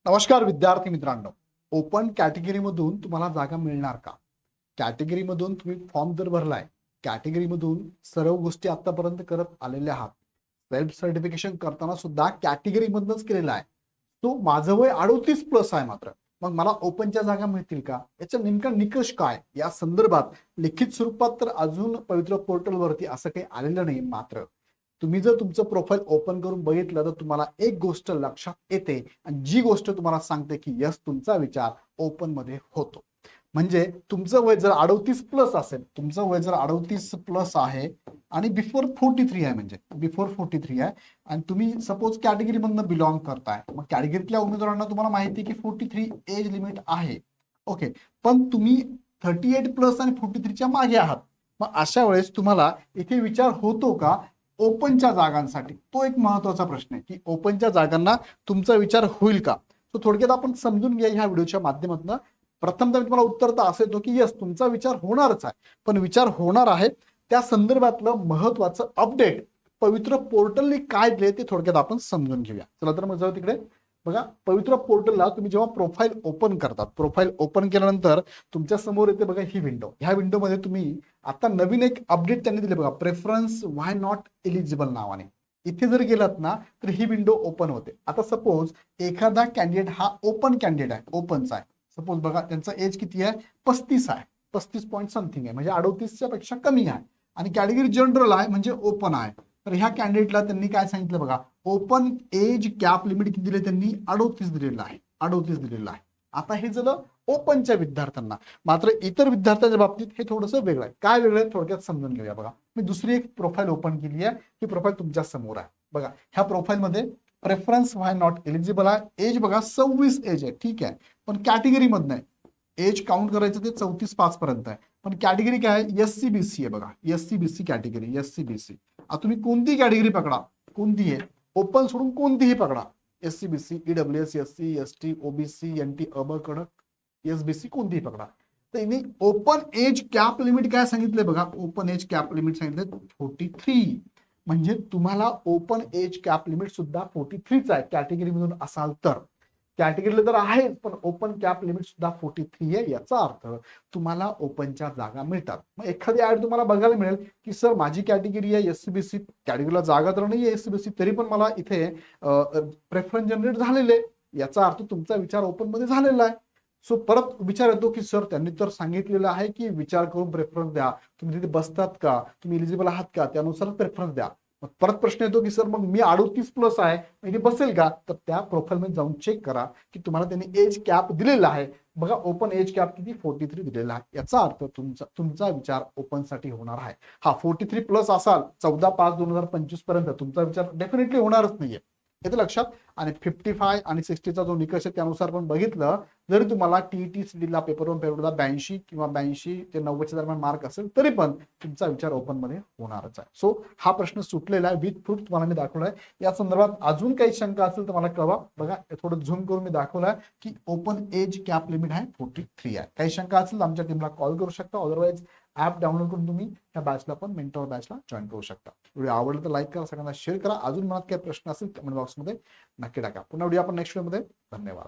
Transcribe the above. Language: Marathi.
नमस्कार विद्यार्थी मित्रांनो. ओपन कॅटेगरीमधून तुम्हाला जागा मिळणार का? कॅटेगरीमधून तुम्ही फॉर्म जर भरलाय, कॅटेगरीमधून सर्व गोष्टी आतापर्यंत करत आलेल्या आहात. सेल्फ सर्टिफिकेशन करताना सुद्धा कॅटेगरीमधूनच केलेलं आहे. तो माझं वय 38 प्लस आहे मात्र. मग मला ओपनच्या जागा मिळतील का? याचा नेमका निकष काय? या संदर्भात लिखित स्वरूपात तर अजून पवित्र पोर्टलवरती असं काही आलेलं नाही. मात्र तुम्ही जर तुमचं प्रोफाईल ओपन करून बघितलं तर तुम्हाला एक गोष्ट लक्षात येते आणि जी गोष्ट तुम्हाला सांगते की यस, तुमचा विचार ओपन मध्ये होतो. म्हणजे तुमचं वय जर 38 प्लस असेल, तुमचं वय जर 38 प्लस आहे आणि बिफोर 43 आहे, म्हणजे बिफोर 43 आहे आणि तुम्ही सपोज कॅटेगरी मधनं बिलॉंग करताय, मग कॅटेगरीतल्या उमेदवारांना तुम्हाला माहिती आहे की 43 एज लिमिट आहे. ओके, पण तुम्ही 38 प्लस आणि 43च्या मागे आहात. मग अशा वेळेस तुम्हाला इथे विचार होतो का ओपनच्या जागांसाठी? तो एक महत्वाचा प्रश्न आहे की ओपनच्या जागांना तुमचा विचार होईल का. तो थोडक्यात आपण समजून घ्या ह्या व्हिडिओच्या माध्यमातून. प्रथमतः मी तुम्हाला उत्तर तर असं येतो की यस, तुमचा विचार होणारच आहे. पण विचार होणार आहे त्या संदर्भातलं महत्वाचं अपडेट पवित्र पोर्टलने काय दिले ते थोडक्यात आपण समजून घेऊया. चला तर मग जाऊ तिकडे. बघा, पवित्र पोर्टलला तुम्ही जेव्हा प्रोफाईल ओपन करतात, प्रोफाईल ओपन केल्यानंतर तुमच्या समोर येते बघा ही विंडो. ह्या विंडोमध्ये तुम्ही आता नवीन एक अपडेट त्यांनी दिले बघा, प्रेफरन्स व्हाय नॉट एलिजिबल नावाने. इथे जर गेलात ना तर ही विंडो ओपन होते. आता सपोज एखादा कॅन्डिडेट हा ओपन कॅन्डिडेट आहे, ओपनचा आहे. सपोज बघा त्यांचा एज किती आहे, 35 आहे, 35 पॉईंट समथिंग आहे, म्हणजे 38च्या पेक्षा कमी आहे आणि कॅटेगरी जनरल आहे म्हणजे ओपन आहे. तर ह्या कॅन्डिडेटला त्यांनी काय सांगितलं बघा, ओपन एज कॅप लिमिट किती दिले त्यांनी, 38 दिलेलं आहे, 38 दिलेलं आहे. आता हे झालं ओपनच्या विद्यार्थ्यांना. मात्र इतर विद्यार्थ्यांच्या बाबतीत हे थोडंसं वेगळं आहे. काय वेगळं आहे थोडक्यात समजून घेऊया. बघा, मी दुसरी एक प्रोफाईल ओपन केली आहे. ही प्रोफाईल तुमच्या समोर आहे. बघा, ह्या प्रोफाईलमध्ये प्रेफरन्स व्हाय नॉट एलिजिबल आहे. एज बघा 26 एज आहे, ठीक आहे, पण कॅटेगरी मधनं आहे. एज काउंट करायचं ते 34-5 पर्यंत आहे. पण कॅटेगरी काय आहे, SC BC आहे. बघा, SC BC category, SC BC. आता तुम्ही कोणती कॅटेगरी पकडा, कोणती आहे, ओपन सोडून कोणतीही पकडा, SC BC, EWS, SC, ST, OBC, NT, अब, कडक, SBC, कोणतीही पकडा. तर इथे ओपन एज कॅप लिमिट काय सांगितलंय बघा, ओपन एज कॅप लिमिट सांगितलं 43. म्हणजे तुम्हाला ओपन एज कॅप लिमिट सुद्धा 43च आहे कॅटेगरी मधून असाल तर. कॅटेगरीला तर आहेच, पण ओपन कॅप लिमिट सुद्धा 43 आहे. याचा अर्थ तुम्हाला ओपनच्या जागा मिळतात. मग एखादी ऍड तुम्हाला बघायला मिळेल की सर माझी कॅटेगरी आहे SC BC, कॅटेगरीला जागा तर नाही आहे SC BC, तरी पण मला इथे प्रेफरन्स जनरेट झालेले. याचा अर्थ तुमचा विचार ओपन मध्ये झालेला आहे. सो परत विचार येतो की सर त्यांनी तर सांगितलेलं आहे की विचार करून प्रेफरन्स द्या, तुम्ही तिथे बसतात का, तुम्ही इलिजिबल आहात का, त्यानुसार प्रेफरन्स द्या. मग परत प्रश्न येतो की सर मग मी 38 प्लस आहे, इथे बसेल का? तर त्या प्रोफाईल मध्ये जाऊन चेक करा की तुम्हाला त्यांनी एज कॅप दिलेला आहे. बघा, ओपन एज कॅप किती, 43 दिलेला आहे. याचा अर्थ तुमचा विचार ओपन साठी होणार आहे. हा 43 प्लस असाल 14/5/2025 पर्यंत तुमचा विचार डेफिनेटली होणारच नाहीये, येते लक्षात. आणि 55 आणि 60चा जो निकष आहे त्यानुसार पण बघितलं, जरी तुम्हाला TET CET पेपर 1 पेपर 2 82 किंवा 82 ते 90च्या दरम्यान मार्क असेल तरी पण तुमचा विचार ओपन मध्ये होणारच आहे. सो हा प्रश्न सुटलेला आहे, विथ प्रूफ तुम्हाला मी दाखवलाय. या संदर्भात अजून काही शंका असेल तर मला कळवा. बघा, थोडं झूम करून मी दाखवलाय की ओपन एज कॅप लिमिट आहे 43 आहे. काही शंका असेल तर आमच्या टीमला कॉल करू शकता. अदरवाईज ऍप डाउनलोड करून तुम्ही त्या बॅचला पण, मेंटॉर बॅचला जॉईन करू शकता. व्हिडिओ आवडला तर लाईक करा, सगळ्यांना शेअर करा. अजून मनात काही प्रश्न असेल कमेंट बॉक्समध्ये नक्की टाका. पुन्हा व्हिडिओ आपण नेक्स्ट व्हिडिओमध्ये. धन्यवाद.